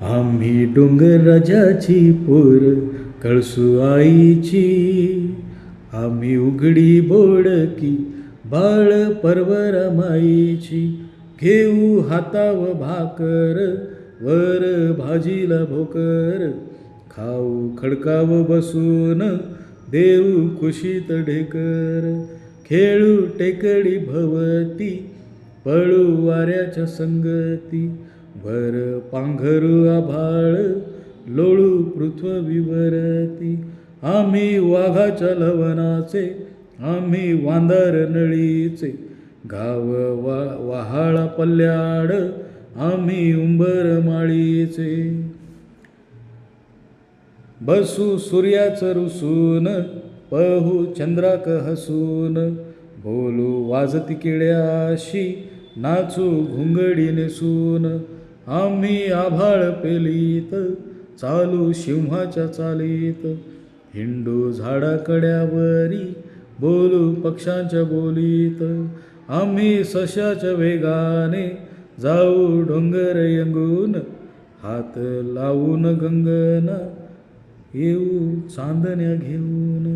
आम्ही डोंगर राजाची पोर कळसू आईची, आम्ही उघडी बोडकी बाळ परवरा माईची. घेऊ हाताव भाकर वर भाजीला भोकर, खाऊ खडकाव बसून देऊ कुशीत ढेकर. खेळू टेकडी भवती पळू वाऱ्याच्या संगती, भर पांघरू आभाळ लोळू पृथ्वीवरती. आम्ही वाघाच्या लवणाचे, आम्ही वांदार नळीचे, गाव वहाळा पल्ल्याड आम्ही उंबर माळीचे. बसू सूर्याचं रुसून पहू चंद्राक हसून, बोलू वाजती किड्याशी नाचू घुंगडी नेसून. आम्ही आभाळ पेलीत चालू सिंहाच्या चालीत, हिंडू झाडाकड्यावरी बोलू पक्ष्यांच्या बोलीत. आम्ही सशाच्या वेगाने जाऊ डोंगर यंगून, हात लावून गंगना येऊ चांदण्या घेऊन.